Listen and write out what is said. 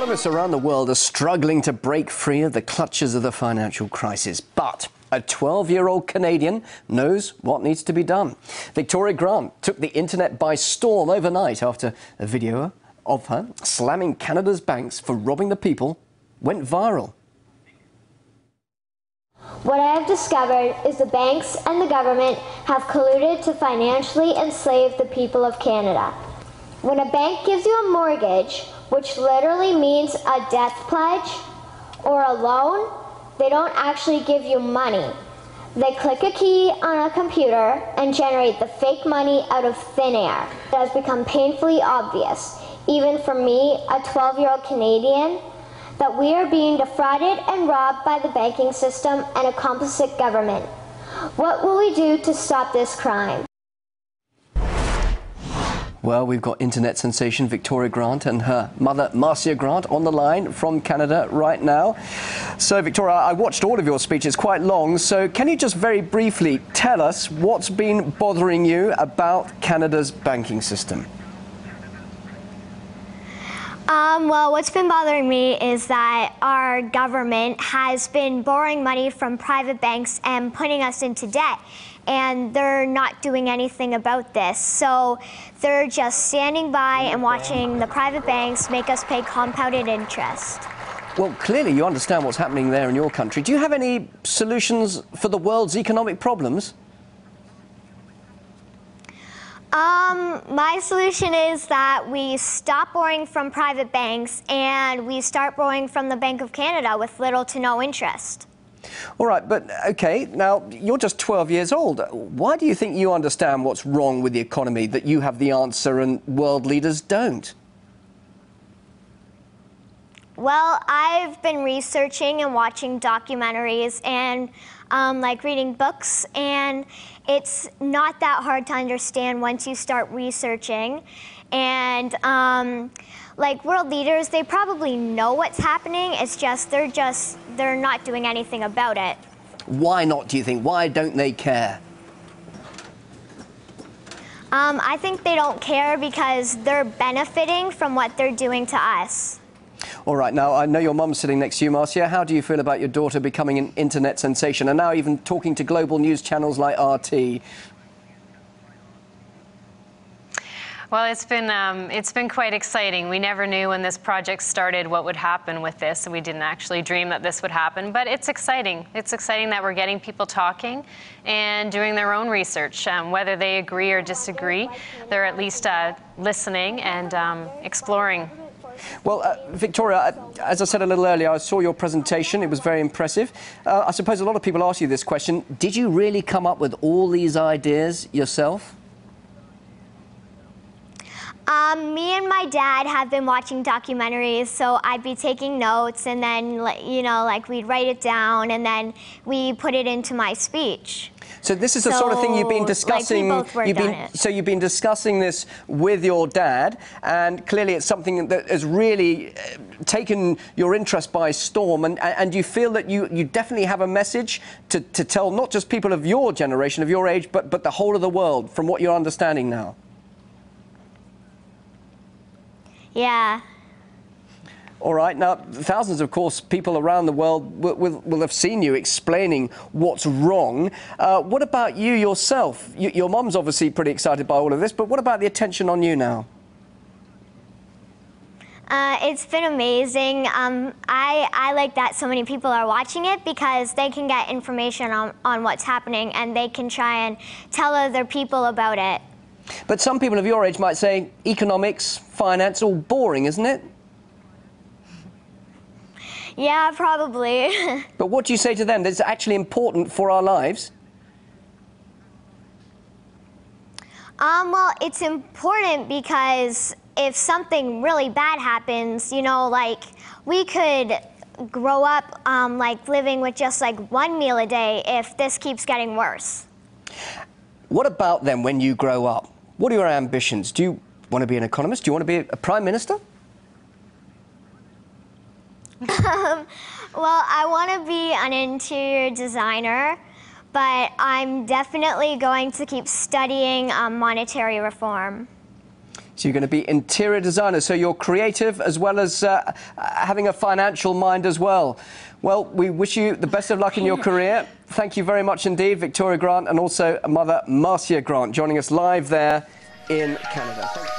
Economists around the world are struggling to break free of the clutches of the financial crisis. But a 12-year-old Canadian knows what needs to be done. Victoria Grant took the internet by storm overnight after a video of her slamming Canada's banks for robbing the people went viral. What I have discovered is the banks and the government have colluded to financially enslave the people of Canada. When a bank gives you a mortgage, which literally means a death pledge or a loan, they don't actually give you money. They click a key on a computer and generate the fake money out of thin air. It has become painfully obvious, even for me, a 12-year-old Canadian, that we are being defrauded and robbed by the banking system and a complicit government. What will we do to stop this crime? Well, we've got internet sensation Victoria Grant and her mother, Marcia Grant, on the line from Canada right now. So, Victoria, I watched all of your speeches, quite long, so can you just very briefly tell us what's been bothering you about Canada's banking system? Well, what's been bothering me is that our government has been borrowing money from private banks and putting us into debt. And they're not doing anything about this. So they're just standing by and watching the private banks make us pay compounded interest. Well, clearly you understand what's happening there in your country. Do you have any solutions for the world's economic problems? My solution is that we stop borrowing from private banks and we start borrowing from the Bank of Canada with little to no interest. All right, but OK, now you're just 12 years old. Why do you think you understand what's wrong with the economy, that you have the answer and world leaders don't? Well, I've been researching and watching documentaries and like reading books, and it's not that hard to understand once you start researching. And like world leaders, they probably know what's happening. It's just they're not doing anything about it. Why not, do you think? Why don't they care? I think they don't care because they're benefiting from what they're doing to us. All right, now I know your mum's sitting next to you, Marcia. How do you feel about your daughter becoming an internet sensation and now even talking to global news channels like RT? Well, it's been quite exciting. We never knew when this project started what would happen with this. We didn't actually dream that this would happen, but it's exciting. It's exciting that we're getting people talking and doing their own research. Whether they agree or disagree, they're at least listening and exploring. Well, Victoria, as I said a little earlier, I saw your presentation. It was very impressive. I suppose a lot of people ask you this question. Did you really come up with all these ideas yourself? Me and my dad have been watching documentaries, so I'd be taking notes, and then, you know, like we'd write it down, and then we put it into my speech. So this is the sort of thing you've been discussing. Like we both worked on it. So you've been discussing this with your dad, and clearly it's something that has really taken your interest by storm. And you feel that you definitely have a message to tell not just people of your generation, of your age, but the whole of the world, from what you're understanding now. Yeah. All right. Now, thousands, of course, people around the world will have seen you explaining what's wrong. What about you yourself? Your mum's obviously pretty excited by all of this, but what about the attention on you now? It's been amazing. I like that so many people are watching it because they can get information on what's happening and they can try and tell other people about it. But some people of your age might say economics, finance, all boring, isn't it? Yeah, probably. But what do you say to them? That's actually important for our lives? Well, it's important because if something really bad happens, you know, like we could grow up like living with just like one meal a day if this keeps getting worse. What about then when you grow up? What are your ambitions? Do you want to be an economist? Do you want to be a prime minister? Well, I want to be an interior designer, but I'm definitely going to keep studying monetary reform. So you're going to be interior designer, so you're creative as well as having a financial mind as well. Well, we wish you the best of luck in your career. Thank you very much indeed, Victoria Grant, and also mother Marcia Grant, joining us live there in Canada.